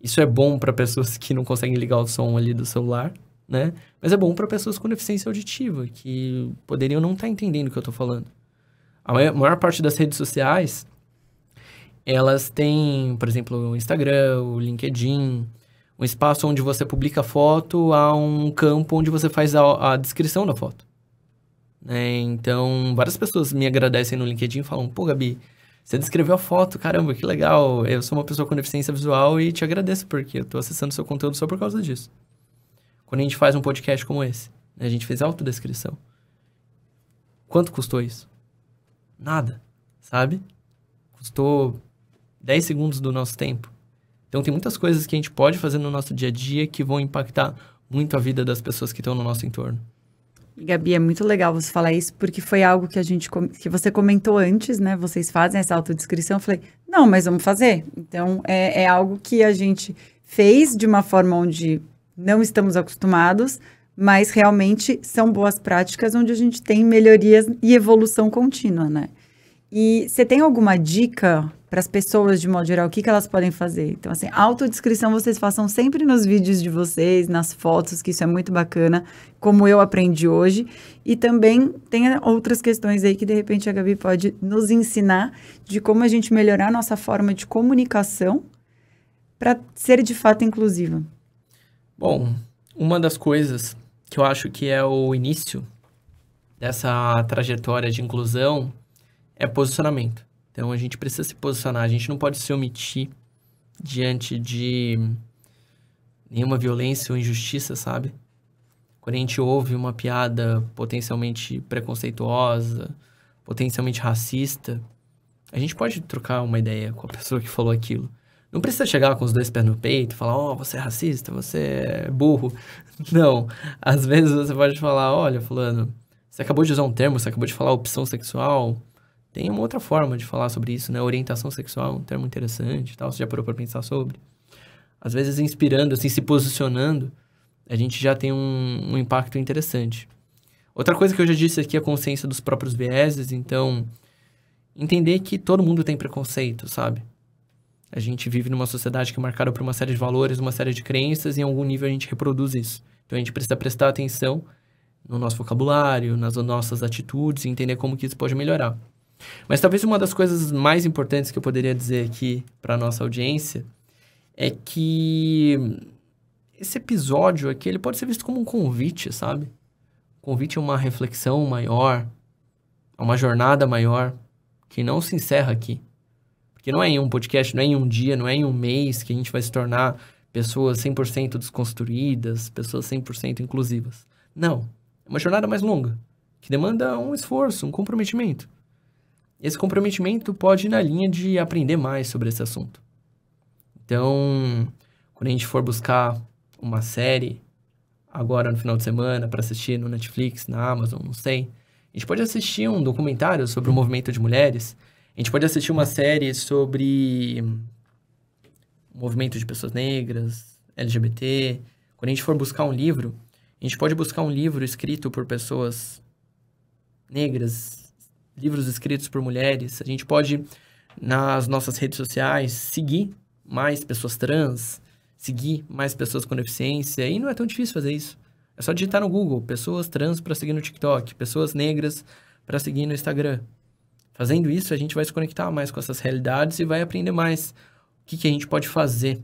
Isso é bom para pessoas que não conseguem ligar o som ali do celular, né? Mas é bom para pessoas com deficiência auditiva, que poderiam não estar entendendo o que eu tô falando. A maior parte das redes sociais, elas têm, por exemplo, o Instagram, o LinkedIn, um espaço onde você publica foto, há um campo onde você faz a descrição da foto, né? Então, várias pessoas me agradecem no LinkedIn e falam, pô, Gabi, você descreveu a foto, caramba, que legal, eu sou uma pessoa com deficiência visual e te agradeço porque eu tô acessando seu conteúdo só por causa disso. Quando a gente faz um podcast como esse, né, a gente fez autodescrição. Quanto custou isso? Nada, sabe? Custou 10 segundos do nosso tempo. Então tem muitas coisas que a gente pode fazer no nosso dia a dia que vão impactar muito a vida das pessoas que estão no nosso entorno. Gabi, é muito legal você falar isso, porque foi algo que que você comentou antes, né? Vocês fazem essa autodescrição. Eu falei, não, mas vamos fazer. Então, é algo que a gente fez de uma forma onde não estamos acostumados, mas realmente são boas práticas onde a gente tem melhorias e evolução contínua, né? E você tem alguma dica para as pessoas, de modo geral, o que elas podem fazer? Então, assim, autodescrição vocês façam sempre nos vídeos de vocês, nas fotos, que isso é muito bacana, como eu aprendi hoje. E também tem outras questões aí que, de repente, a Gabi pode nos ensinar de como a gente melhorar a nossa forma de comunicação para ser, de fato, inclusiva. Bom, uma das coisas que eu acho que é o início dessa trajetória de inclusão é posicionamento. Então, a gente precisa se posicionar, a gente não pode se omitir diante de nenhuma violência ou injustiça, sabe? Quando a gente ouve uma piada potencialmente preconceituosa, potencialmente racista, a gente pode trocar uma ideia com a pessoa que falou aquilo. Não precisa chegar com os dois pés no peito e falar, você é racista, você é burro. Não, às vezes você pode falar, olha, fulano, você acabou de usar um termo, você acabou de falar opção sexual. Tem uma outra forma de falar sobre isso, né? Orientação sexual é um termo interessante e tal. Você já parou para pensar sobre? Às vezes, inspirando, assim, se posicionando, a gente já tem um impacto interessante. Outra coisa que eu já disse aqui é a consciência dos próprios vieses. Então, entender que todo mundo tem preconceito, sabe? A gente vive numa sociedade que é marcada por uma série de valores, uma série de crenças, e em algum nível a gente reproduz isso. Então, a gente precisa prestar atenção no nosso vocabulário, nas nossas atitudes, e entender como que isso pode melhorar. Mas talvez uma das coisas mais importantes que eu poderia dizer aqui para a nossa audiência é que esse episódio aqui, ele pode ser visto como um convite, sabe? Convite a uma reflexão maior, a uma jornada maior, que não se encerra aqui. Porque não é em um podcast, não é em um dia, não é em um mês que a gente vai se tornar pessoas 100% desconstruídas, pessoas 100% inclusivas. Não. É uma jornada mais longa, que demanda um esforço, um comprometimento. Esse comprometimento pode ir na linha de aprender mais sobre esse assunto. Então, quando a gente for buscar uma série, agora no final de semana, para assistir no Netflix, na Amazon, não sei, a gente pode assistir um documentário sobre o movimento de mulheres, a gente pode assistir uma série sobre movimento de pessoas negras, LGBT. Quando a gente for buscar um livro, a gente pode buscar um livro escrito por pessoas negras, livros escritos por mulheres. A gente pode, nas nossas redes sociais, seguir mais pessoas trans, seguir mais pessoas com deficiência. E não é tão difícil fazer isso. É só digitar no Google, pessoas trans para seguir no TikTok, pessoas negras para seguir no Instagram. Fazendo isso, a gente vai se conectar mais com essas realidades e vai aprender mais o que a gente pode fazer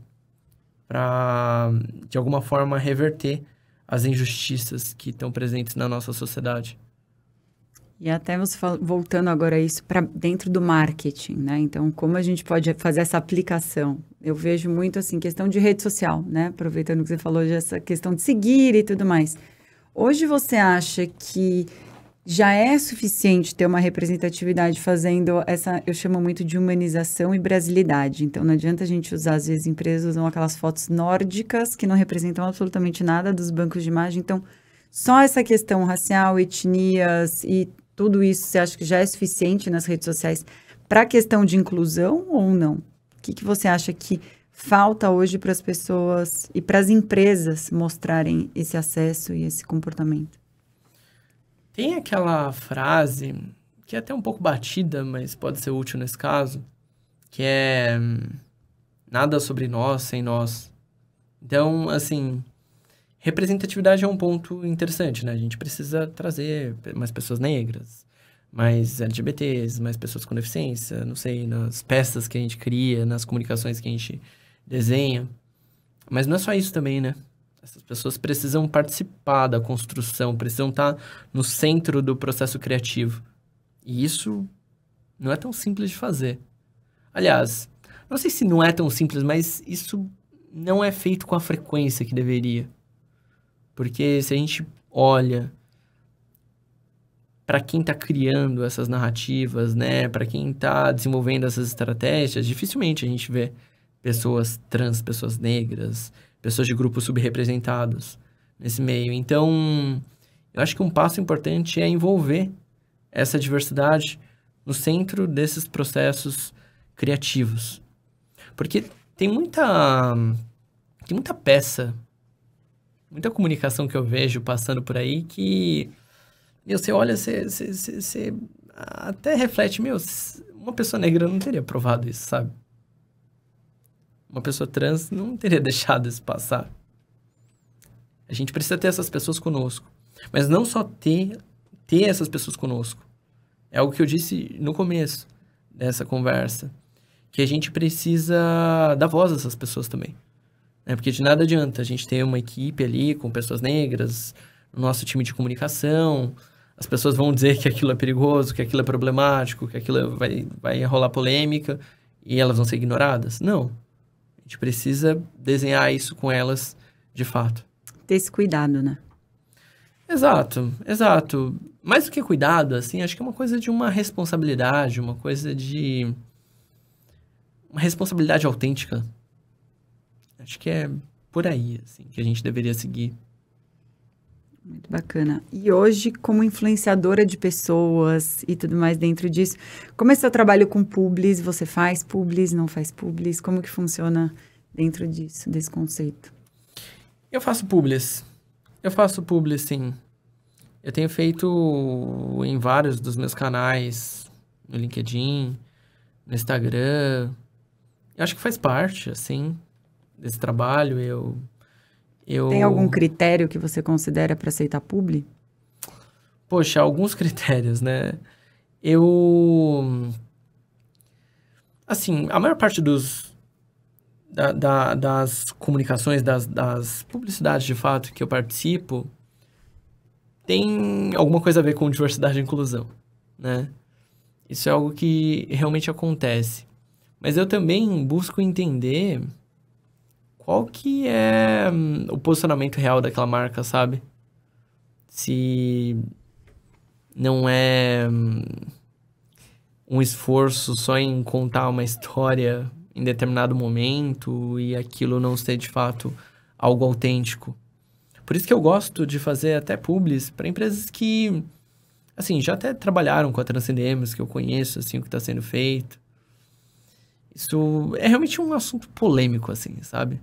para, de alguma forma, reverter as injustiças que estão presentes na nossa sociedade. E até você voltando agora a isso para dentro do marketing, né? Então, como a gente pode fazer essa aplicação? Eu vejo muito, assim, questão de rede social, né? Aproveitando que você falou dessa questão de seguir e tudo mais. Hoje você acha que já é suficiente ter uma representatividade fazendo essa, eu chamo muito de humanização e brasilidade. Então, não adianta a gente usar, às vezes, empresas usam aquelas fotos nórdicas que não representam absolutamente nada dos bancos de imagem. Então, só essa questão racial, etnias e tudo isso, você acha que já é suficiente nas redes sociais para a questão de inclusão ou não? O que você acha que falta hoje para as pessoas e para as empresas mostrarem esse acesso e esse comportamento? Tem aquela frase, que é até um pouco batida, mas pode ser útil nesse caso, que é nada sobre nós sem nós. Então, assim, representatividade é um ponto interessante, né? A gente precisa trazer mais pessoas negras, mais LGBTs, mais pessoas com deficiência, não sei, nas peças que a gente cria, nas comunicações que a gente desenha. Mas não é só isso também, né? Essas pessoas precisam participar da construção, precisam estar no centro do processo criativo. E isso não é tão simples de fazer. Aliás, não sei se não é tão simples, mas isso não é feito com a frequência que deveria. Porque se a gente olha para quem está criando essas narrativas, né, para quem está desenvolvendo essas estratégias, dificilmente a gente vê pessoas trans, pessoas negras, pessoas de grupos subrepresentados nesse meio. Então, eu acho que um passo importante é envolver essa diversidade no centro desses processos criativos. Porque tem muita peça, muita comunicação que eu vejo passando por aí que você olha, você até reflete, uma pessoa negra não teria provado isso, sabe? Uma pessoa trans não teria deixado isso passar. A gente precisa ter essas pessoas conosco. Mas não só ter essas pessoas conosco. É algo que eu disse no começo dessa conversa. Que a gente precisa dar voz a essas pessoas também. Porque de nada adianta a gente ter uma equipe ali com pessoas negras, no nosso time de comunicação. As pessoas vão dizer que aquilo é perigoso, que aquilo é problemático, que aquilo vai rolar polêmica e elas vão ser ignoradas. Não. A gente precisa desenhar isso com elas de fato. Ter esse cuidado, né? Exato. Mais do que cuidado, assim, acho que é uma coisa de uma responsabilidade, uma coisa de uma responsabilidade autêntica. Acho que é por aí, assim, que a gente deveria seguir. Muito bacana. E hoje, como influenciadora de pessoas e tudo mais dentro disso, como é seu trabalho com publis? Você faz publis, não faz publis? Como que funciona dentro disso, desse conceito? Eu faço publis, sim. Eu tenho feito em vários dos meus canais, no LinkedIn, no Instagram. Eu acho que faz parte, assim, desse trabalho. Tem algum critério que você considera para aceitar publi? Poxa, alguns critérios, né? Assim, a maior parte das comunicações, das publicidades, de fato, que eu participo, tem alguma coisa a ver com diversidade e inclusão, né? Isso é algo que realmente acontece. Mas eu também busco entender qual que é o posicionamento real daquela marca, sabe? Se não é um esforço só em contar uma história em determinado momento e aquilo não ser, de fato, algo autêntico. Por isso que eu gosto de fazer até publis para empresas que, assim, já até trabalharam com a Transcendemos, que eu conheço, assim, o que está sendo feito. Isso é realmente um assunto polêmico, assim, sabe?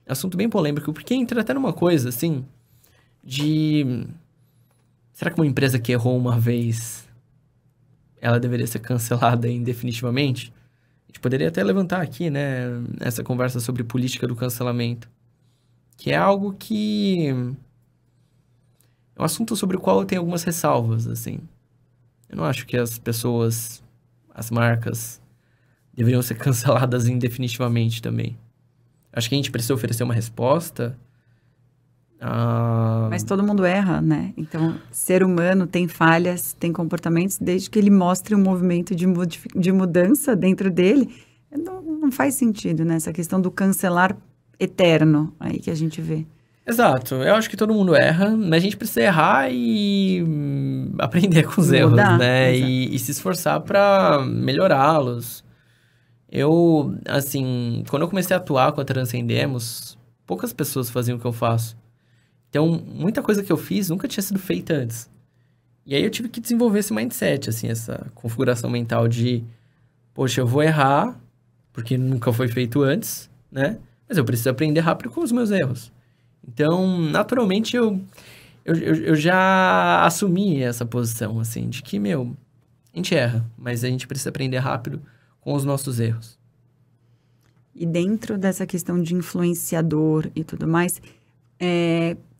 Assunto bem polêmico, porque entra até numa coisa, assim, de... Será que uma empresa que errou uma vez, ela deveria ser cancelada indefinitivamente? A gente poderia até levantar aqui, né, essa conversa sobre política do cancelamento, que é algo que... É um assunto sobre o qual eu tenho algumas ressalvas, assim. Eu não acho que as pessoas, as marcas, deveriam ser canceladas indefinitivamente também. Acho que a gente precisa oferecer uma resposta. Mas todo mundo erra, né? Então, ser humano tem falhas, tem comportamentos, desde que ele mostre um movimento de mudança dentro dele, não faz sentido, né? Essa questão do cancelar eterno aí que a gente vê. Exato. Eu acho que todo mundo erra, mas a gente precisa errar e aprender com os erros, Mudar, né? exato. E se esforçar para melhorá-los. Eu, assim, quando eu comecei a atuar com a Transcendemos, poucas pessoas faziam o que eu faço. Então, muita coisa que eu fiz nunca tinha sido feita antes. E aí eu tive que desenvolver esse mindset, assim, essa configuração mental de, poxa, eu vou errar, porque nunca foi feito antes, né? Mas eu preciso aprender rápido com os meus erros. Então, naturalmente, eu já assumi essa posição, assim, de que, a gente erra, mas a gente precisa aprender rápido com os nossos erros. E dentro dessa questão de influenciador e tudo mais,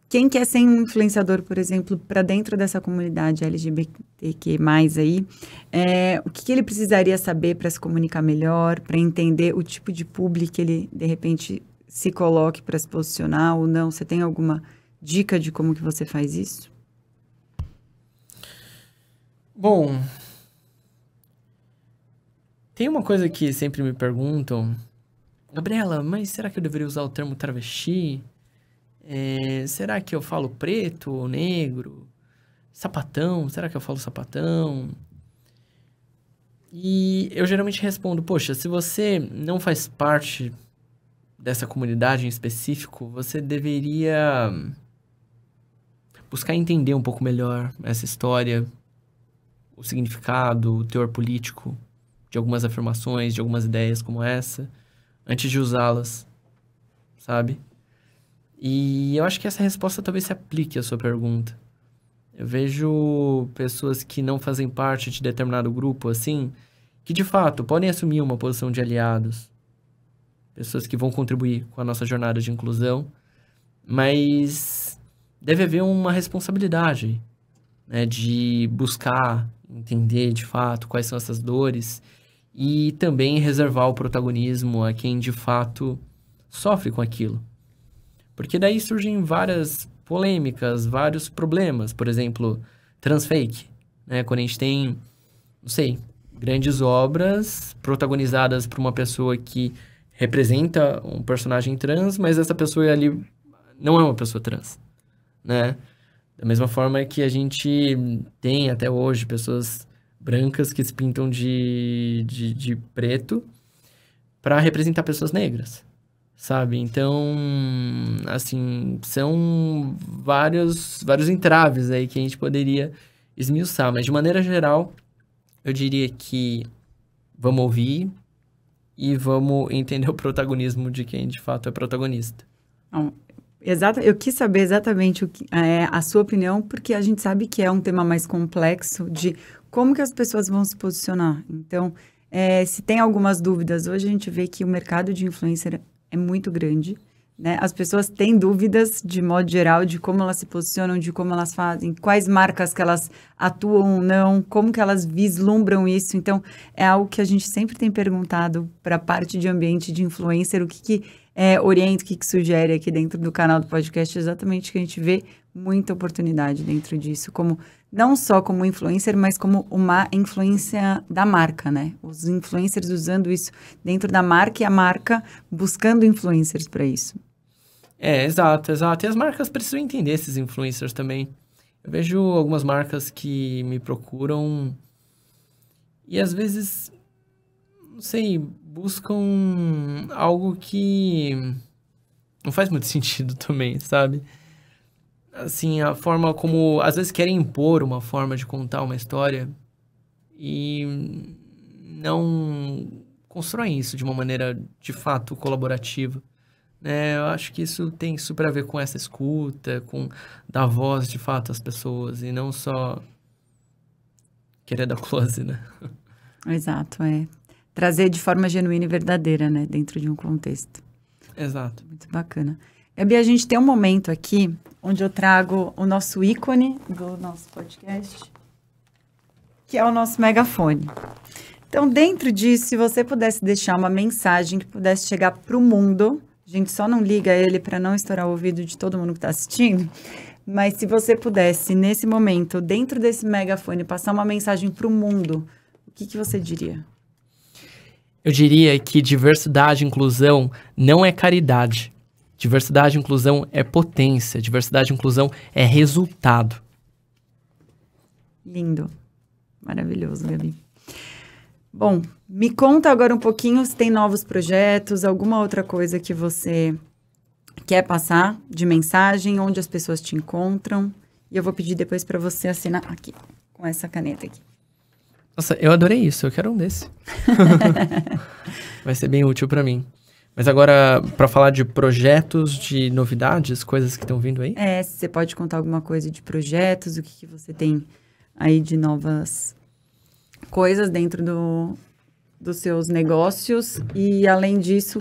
quem quer ser um influenciador, por exemplo, para dentro dessa comunidade LGBTQ+, aí, o que ele precisaria saber para se comunicar melhor, para entender o tipo de público que ele, de repente, se coloque para se posicionar ou não? Você tem alguma dica de como que você faz isso? Bom, tem uma coisa que sempre me perguntam, Gabriela, mas será que eu deveria usar o termo travesti? Será que eu falo preto ou negro? Sapatão? Será que eu falo sapatão? E eu geralmente respondo, poxa, se você não faz parte dessa comunidade em específico, você deveria buscar entender um pouco melhor essa história, o significado, o teor político de algumas afirmações, de algumas ideias como essa, antes de usá-las, sabe? E eu acho que essa resposta talvez se aplique à sua pergunta. Eu vejo pessoas que não fazem parte de determinado grupo, assim, que de fato podem assumir uma posição de aliados. Pessoas que vão contribuir com a nossa jornada de inclusão, mas deve haver uma responsabilidade, né, de buscar entender de fato quais são essas dores e também reservar o protagonismo a quem de fato sofre com aquilo. Porque daí surgem várias polêmicas, vários problemas. Por exemplo, transfake, né? Quando a gente tem, não sei, grandes obras protagonizadas por uma pessoa que representa um personagem trans, mas essa pessoa ali não é uma pessoa trans, né? Da mesma forma que a gente tem até hoje pessoas brancas que se pintam de preto para representar pessoas negras, sabe? Então, assim, são vários entraves aí que a gente poderia esmiuçar, mas de maneira geral, eu diria que vamos ouvir e vamos entender o protagonismo de quem de fato é protagonista. Eu quis saber exatamente a sua opinião, porque a gente sabe que é um tema mais complexo de como que as pessoas vão se posicionar. Então, se tem algumas dúvidas, hoje a gente vê que o mercado de influencer é muito grande, né? As pessoas têm dúvidas, de modo geral, de como elas se posicionam, de como elas fazem, quais marcas que elas atuam ou não, como que elas vislumbram isso. Então, é algo que a gente sempre tem perguntado para a parte de ambiente de influencer, o que orienta, o que sugere aqui dentro do canal do podcast, exatamente que a gente vê muita oportunidade dentro disso, como não só como influencer, mas como uma influência da marca, né? Os influencers usando isso dentro da marca e a marca buscando influencers para isso. Exato. E as marcas precisam entender esses influencers também. Eu vejo algumas marcas que me procuram e às vezes, não sei, buscam algo que não faz muito sentido também, sabe? Assim, a forma como às vezes querem impor uma forma de contar uma história e não constroem isso de uma maneira, de fato, colaborativa. Eu acho que isso tem super a ver com essa escuta, com dar voz, de fato, às pessoas, e não só querer dar close, né? Exato, trazer de forma genuína e verdadeira, né? Dentro de um contexto. Exato. Muito bacana. Gabi, a gente tem um momento aqui onde eu trago o nosso ícone do nosso podcast, que é o nosso megafone. Então, dentro disso, se você pudesse deixar uma mensagem que pudesse chegar para o mundo, a gente só não liga ele para não estourar o ouvido de todo mundo que está assistindo, mas se você pudesse, nesse momento, dentro desse megafone, passar uma mensagem para o mundo, o que você diria? Eu diria que diversidade e inclusão não é caridade. Diversidade e inclusão é potência. Diversidade e inclusão é resultado. Lindo. Maravilhoso, Gabi. Bom, me conta agora um pouquinho se tem novos projetos, alguma outra coisa que você quer passar de mensagem, onde as pessoas te encontram. E eu vou pedir depois para você assinar aqui, com essa caneta aqui. Nossa, eu adorei isso. Eu quero um desse. Vai ser bem útil para mim. Mas agora, para falar de projetos, de novidades, coisas que estão vindo aí? Você pode contar alguma coisa de projetos, o que você tem aí de novas coisas dentro dos seus negócios e, além disso,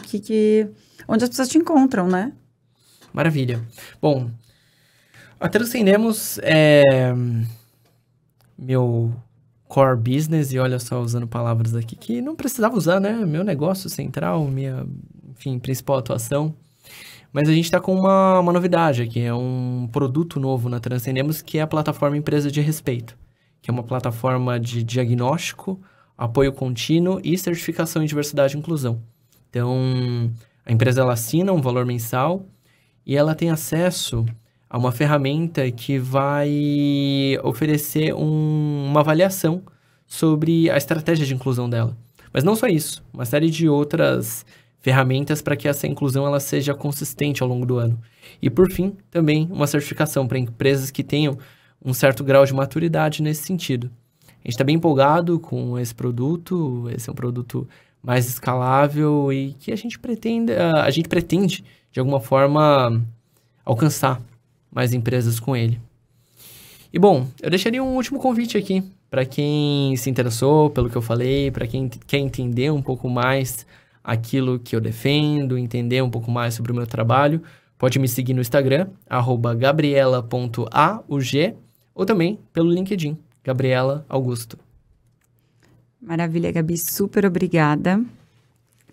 onde as pessoas te encontram, né? Maravilha. Bom, a Transcendemos é meu core business, e olha só, usando palavras aqui que não precisava usar, né? Meu negócio central, minha, enfim, principal atuação. Mas a gente está com uma novidade aqui, é um produto novo na Transcendemos, que é a plataforma Empresa de Respeito, que é uma plataforma de diagnóstico, apoio contínuo e certificação em diversidade e inclusão. Então, a empresa ela assina um valor mensal e ela tem acesso a uma ferramenta que vai oferecer uma avaliação sobre a estratégia de inclusão dela. Mas não só isso, uma série de outras ferramentas para que essa inclusão ela seja consistente ao longo do ano. E, por fim, também uma certificação para empresas que tenham um certo grau de maturidade nesse sentido. A gente está bem empolgado com esse produto, esse é um produto mais escalável e que a gente pretende, de alguma forma, alcançar mais empresas com ele. E, bom, eu deixaria um último convite aqui para quem se interessou pelo que eu falei, para quem quer entender um pouco mais aquilo que eu defendo, entender um pouco mais sobre o meu trabalho, pode me seguir no Instagram, @gabriela.aug, ou também pelo LinkedIn, Gabriela Augusto. Maravilha, Gabi, super obrigada.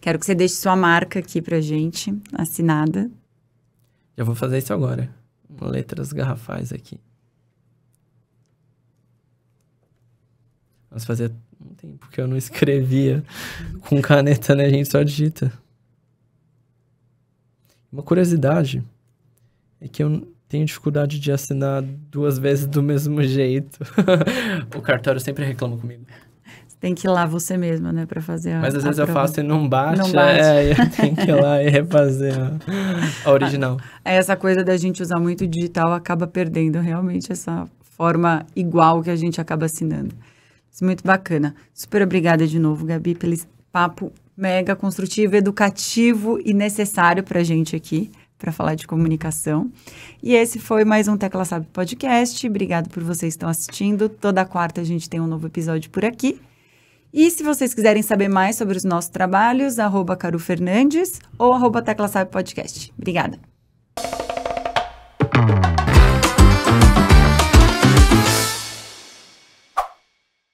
Quero que você deixe sua marca aqui pra gente, assinada. Já vou fazer isso agora. Letras garrafais aqui. Mas fazia um tempo que eu não escrevia com caneta, né? A gente só digita. Uma curiosidade é que eu tenho dificuldade de assinar 2 vezes do mesmo jeito. O cartório sempre reclama comigo. Você tem que ir lá você mesma, né, pra fazer Mas às vezes prova. eu faço e não bate. Não bate. Eu tenho que ir lá e refazer a original. Essa coisa da gente usar muito digital acaba perdendo realmente essa forma igual que a gente acaba assinando. Isso é muito bacana. Super obrigada de novo, Gabi, pelo papo mega construtivo, educativo e necessário pra gente aqui, para falar de comunicação. E esse foi mais um Tecla Sabe Podcast. Obrigado por vocês que estão assistindo. Toda quarta a gente tem um novo episódio por aqui. E se vocês quiserem saber mais sobre os nossos trabalhos, @CaruFernandes ou @Tecla Sabe Podcast. Obrigada.